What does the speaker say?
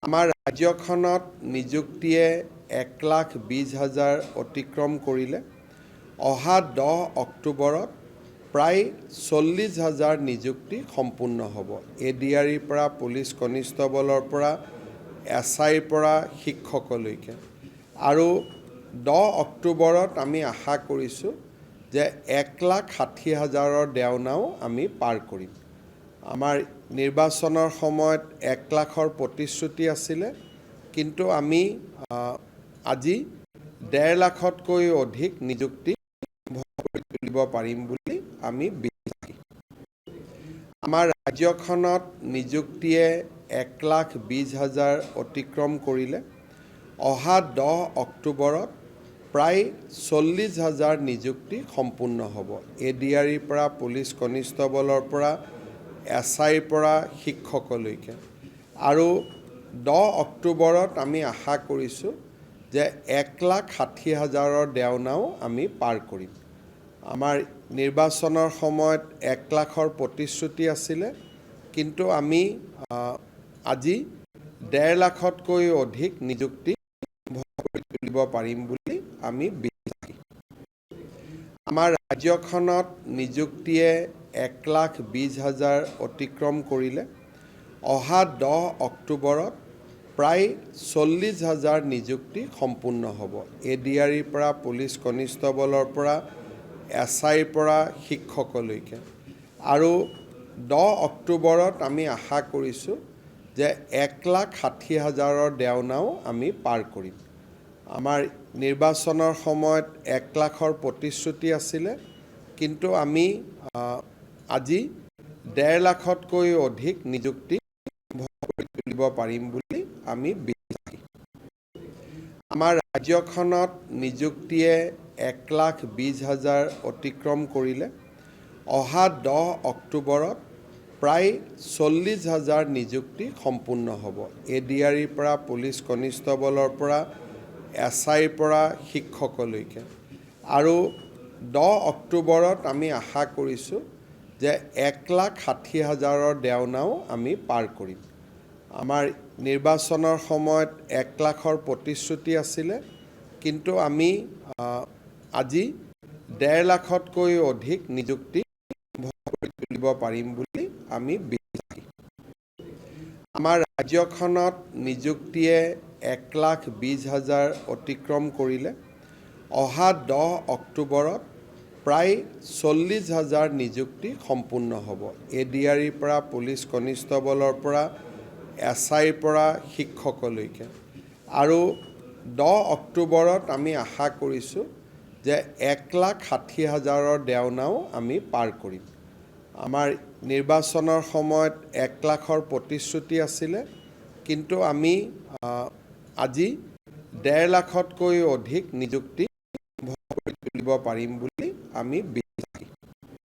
আমাৰ ৰাজ্যখনত নিযুক্তিয়ে 1,20,000 অতিক্ৰম কৰিলে। অহা 10 অক্টোবৰত প্ৰায় 40,000 নিযুক্তি সম্পূৰ্ণ হ'ব। ADREৰ পৰা পুলিচ কনিষ্টবলৰ পৰা SIৰ পৰা শিক্ষকলৈকে। আৰু 10 অক্টোবৰত আমি আশা কৰিছোঁ যে 1,60,000 দেওনাও আমি পাৰ কৰিম। আমাৰ নিৰ্বাচনৰ সময়ত 1 লাখৰ প্ৰতিশ্ৰুতি আছিলে, কিন্তু আমি আজি 1.5 লাখতকৈ অধিক নিযুক্তি তুলিব পাৰিম বুলি আমি বিশ্বাসী। আমাৰ ৰাজ্যখনত নিযুক্তিয়ে 1,20,000 অতিক্ৰম কৰিলে। অহা 10 অক্টোবৰত প্ৰায় 40,000 নিযুক্তি সম্পূৰ্ণ হ'ব। ADREৰ পৰা পুলিচ কনিষ্টবলৰ পৰা SIৰ পৰা শিক্ষকলৈকে। আৰু 10 অক্টোবৰত আমি আশা কৰিছোঁ যে 1,60,000 দেওনাও আমি পাৰ কৰিম। আমাৰ নিৰ্বাচনৰ সময়ত 1 লাখৰ প্ৰতিশ্ৰুতি আছিলে, কিন্তু আমি আজি 1.5 লাখতকৈ অধিক নিযুক্তি তুলিব পাৰিম বুলি আমি বিশ্বাসী। আমাৰ ৰাজ্যখনত নিযুক্তিয়ে 1,20,000 অতিক্ৰম কৰিলে। অহা 10 অক্টোবৰত প্ৰায় 40,000 নিযুক্তি সম্পূৰ্ণ হ'ব। ADREৰ পৰা পুলিচ কনিষ্টবলৰ পৰা SIৰ পৰা শিক্ষকলৈকে। আৰু 10 অক্টোবৰত আমি আশা কৰিছোঁ যে 1,60,000 দেওনাও আমি পাৰ কৰিম। আমাৰ নিৰ্বাচনৰ সময়ত 1 লাখৰ প্ৰতিশ্ৰুতি আছিলে, কিন্তু আমি আজি 1.5 লাখতকৈ অধিক নিযুক্তি তুলিব পাৰিম বুলি আমি বিশ্বাসী। আমাৰ ৰাজ্যখনত নিযুক্তিয়ে 1,20,000 অতিক্ৰম কৰিলে। অহা 10 অক্টোবৰত প্ৰায় 40,000 নিযুক্তি সম্পূৰ্ণ হ'ব। ADREৰ পৰা পুলিচ কনিষ্টবলৰ পৰা SIৰ পৰা শিক্ষকলৈকে। আৰু 10 অক্টোবৰত আমি আশা কৰিছোঁ যে 1,60,000 দেওনাও আমি পাৰ কৰিম। আমাৰ নিৰ্বাচনৰ সময়ত 1 লাখৰ প্ৰতিশ্ৰুতি আছিলে, কিন্তু আমি আজি 1.5 লাখতকৈ অধিক নিযুক্তি তুলিব পাৰিম বুলি আমি বিশ্বাসী। আমাৰ ৰাজ্যখনত নিযুক্তিয়ে 1,20,000 অতিক্ৰম কৰিলে। অহা 10 অক্টোবৰত প্ৰায় 40,000 নিযুক্তি সম্পূৰ্ণ হ'ব। ADREৰ পৰা পুলিচ কনিষ্টবলৰ পৰা SIৰ পৰা শিক্ষকলৈকে। আৰু 10 অক্টোবৰত আমি আশা কৰিছোঁ যে 1,60,000 দেওনাও আমি পাৰ কৰিম। আমাৰ নিৰ্বাচনৰ সময়ত 1 লাখৰ প্ৰতিশ্ৰুতি আছিলে, কিন্তু আমি আজি 1.5 লাখতকৈ অধিক নিযুক্তি তুলিব পাৰিম বুলি আমি বিশ্বাসী।